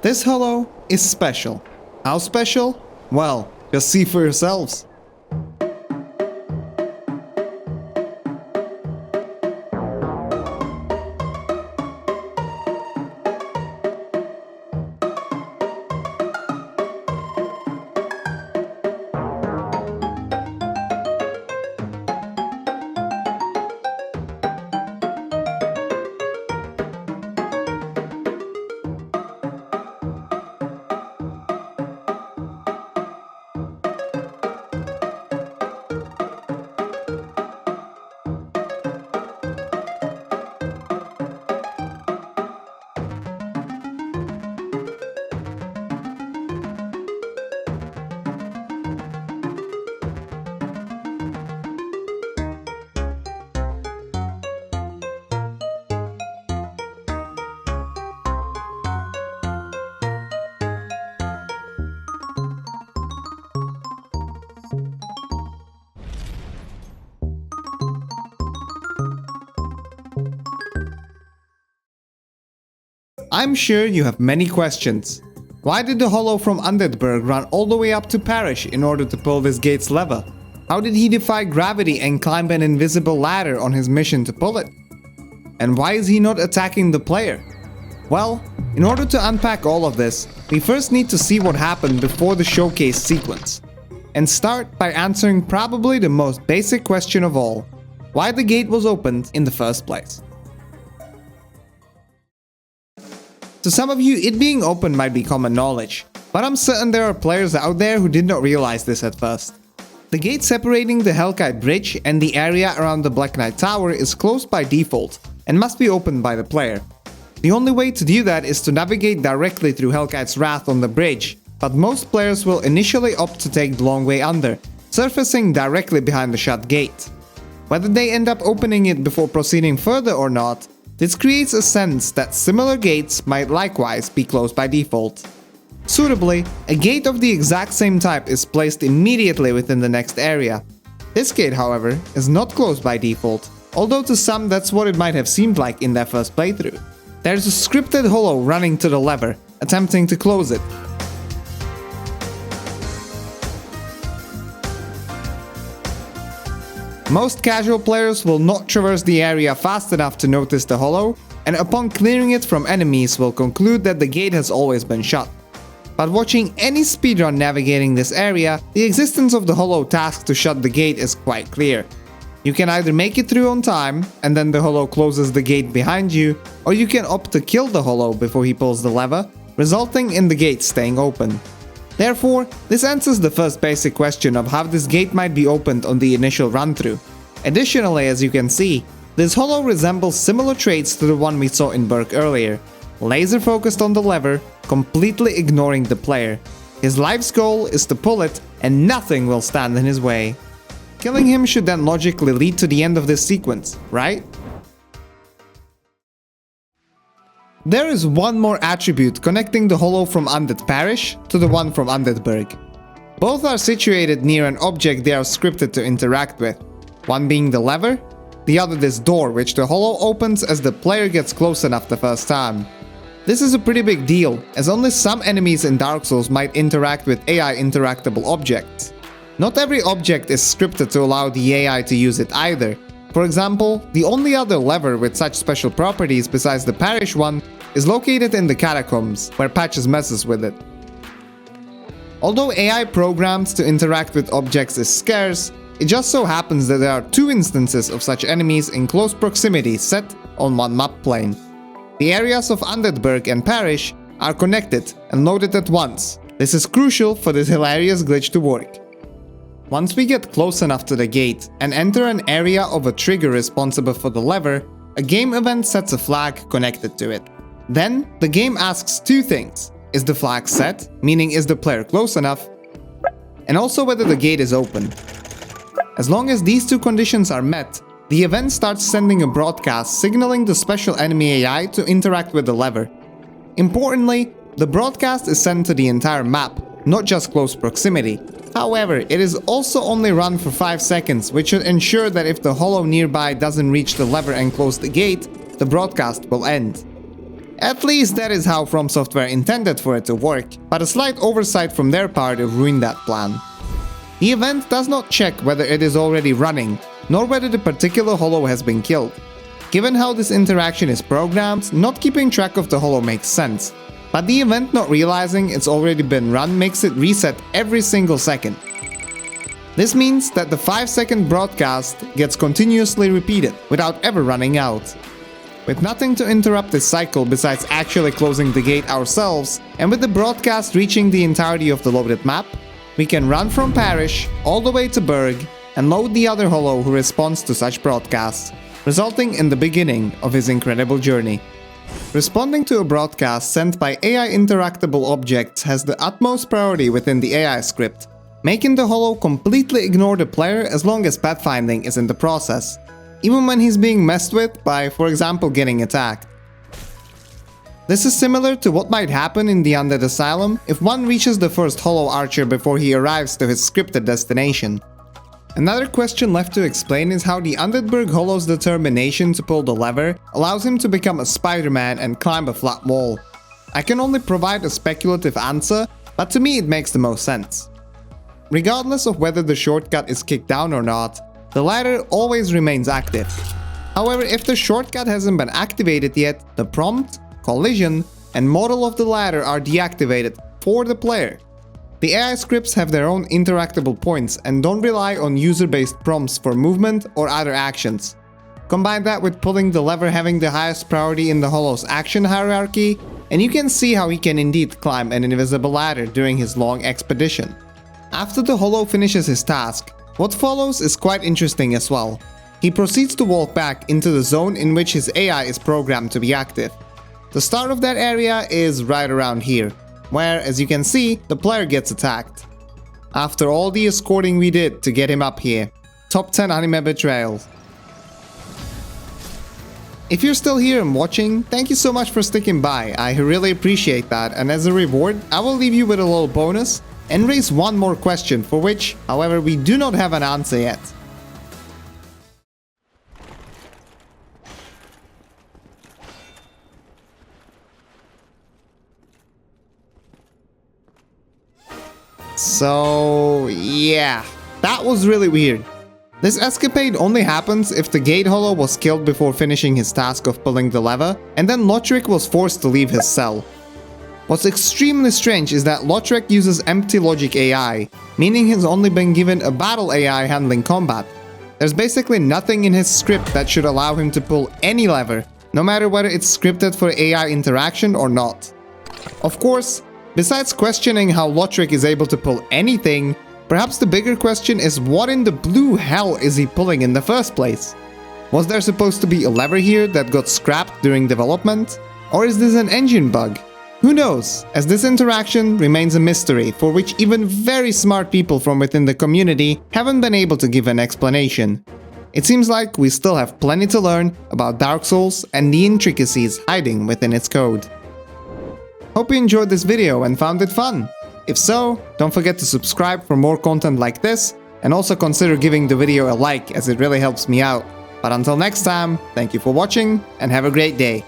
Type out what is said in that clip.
This holo is special. How special? Well, just see for yourselves. I'm sure you have many questions. Why did the holo from Undead Burg run all the way up to Parish in order to pull this gate's lever? How did he defy gravity and climb an invisible ladder on his mission to pull it? And why is he not attacking the player? Well, in order to unpack all of this, we first need to see what happened before the showcase sequence. And start by answering probably the most basic question of all: why the gate was opened in the first place. To some of you, it being open might be common knowledge, but I'm certain there are players out there who did not realize this at first. The gate separating the Hellkite Bridge and the area around the Black Knight Tower is closed by default and must be opened by the player. The only way to do that is to navigate directly through Hellkite's Wrath on the bridge, but most players will initially opt to take the long way under, surfacing directly behind the shut gate. Whether they end up opening it before proceeding further or not, this creates a sense that similar gates might likewise be closed by default. Suitably, a gate of the exact same type is placed immediately within the next area. This gate, however, is not closed by default, although to some that's what it might have seemed like in their first playthrough. There's a scripted holo running to the lever, attempting to close it. Most casual players will not traverse the area fast enough to notice the holo, and upon clearing it from enemies will conclude that the gate has always been shut. But watching any speedrun navigating this area, the existence of the holo task to shut the gate is quite clear. You can either make it through on time, and then the holo closes the gate behind you, or you can opt to kill the holo before he pulls the lever, resulting in the gate staying open. Therefore, this answers the first basic question of how this gate might be opened on the initial run-through. Additionally, as you can see, this holo resembles similar traits to the one we saw in Burg earlier. Laser focused on the lever, completely ignoring the player. His life's goal is to pull it, and nothing will stand in his way. Killing him should then logically lead to the end of this sequence, right? There is one more attribute connecting the holo from Undead Parish to the one from Undead Burg. Both are situated near an object they are scripted to interact with, one being the lever, the other this door which the holo opens as the player gets close enough the first time. This is a pretty big deal, as only some enemies in Dark Souls might interact with AI interactable objects. Not every object is scripted to allow the AI to use it either. For example, the only other lever with such special properties besides the Parish one is located in the catacombs, where Patches messes with it. Although AI programmed to interact with objects is scarce, it just so happens that there are two instances of such enemies in close proximity set on one map plane. The areas of Undead Burg and Parish are connected and loaded at once. This is crucial for this hilarious glitch to work. Once we get close enough to the gate and enter an area of a trigger responsible for the lever, a game event sets a flag connected to it. Then, the game asks two things: is the flag set, meaning is the player close enough, and also whether the gate is open. As long as these two conditions are met, the event starts sending a broadcast signaling the special enemy AI to interact with the lever. Importantly, the broadcast is sent to the entire map, not just close proximity. However, it is also only run for 5 seconds, which should ensure that if the holo nearby doesn't reach the lever and close the gate, the broadcast will end. At least that is how From Software intended for it to work, but a slight oversight from their part ruined that plan. The event does not check whether it is already running, nor whether the particular holo has been killed. Given how this interaction is programmed, not keeping track of the holo makes sense, but the event not realizing it's already been run makes it reset every single second. This means that the 5-second broadcast gets continuously repeated without ever running out. With nothing to interrupt this cycle besides actually closing the gate ourselves, and with the broadcast reaching the entirety of the loaded map, we can run from Parish all the way to Burg and load the other holo who responds to such broadcasts, resulting in the beginning of his incredible journey. Responding to a broadcast sent by AI interactable objects has the utmost priority within the AI script, making the holo completely ignore the player as long as pathfinding is in the process, even when he's being messed with by, for example, getting attacked. This is similar to what might happen in the Undead Asylum if one reaches the first holo archer before he arrives to his scripted destination. Another question left to explain is how the Undead Burg holo's determination to pull the lever allows him to become a Spider-Man and climb a flat wall. I can only provide a speculative answer, but to me it makes the most sense. Regardless of whether the shortcut is kicked down or not, the ladder always remains active. However, if the shortcut hasn't been activated yet, the prompt, collision, and model of the ladder are deactivated for the player. The AI scripts have their own interactable points and don't rely on user-based prompts for movement or other actions. Combine that with pulling the lever having the highest priority in the holo's action hierarchy, and you can see how he can indeed climb an invisible ladder during his long expedition. After the holo finishes his task, what follows is quite interesting as well. He proceeds to walk back into the zone in which his AI is programmed to be active. The start of that area is right around here, where, as you can see, the player gets attacked. After all the escorting we did to get him up here, top 10 anime betrayals. If you're still here and watching, thank you so much for sticking by, I really appreciate that, and as a reward, I will leave you with a little bonus and raise one more question for which, however, we do not have an answer yet. So yeah, that was really weird. This escapade only happens if the gate holo was killed before finishing his task of pulling the lever, and then Lotric was forced to leave his cell. What's extremely strange is that Lotric uses empty logic AI, meaning he's only been given a battle AI handling combat. There's basically nothing in his script that should allow him to pull any lever, no matter whether it's scripted for AI interaction or not. Of course, besides questioning how Lotric is able to pull anything, perhaps the bigger question is what in the blue hell is he pulling in the first place? Was there supposed to be a lever here that got scrapped during development? Or is this an engine bug? Who knows, as this interaction remains a mystery for which even very smart people from within the community haven't been able to give an explanation. It seems like we still have plenty to learn about Dark Souls and the intricacies hiding within its code. Hope you enjoyed this video and found it fun. If so, don't forget to subscribe for more content like this, and also consider giving the video a like as it really helps me out. But until next time, thank you for watching and have a great day.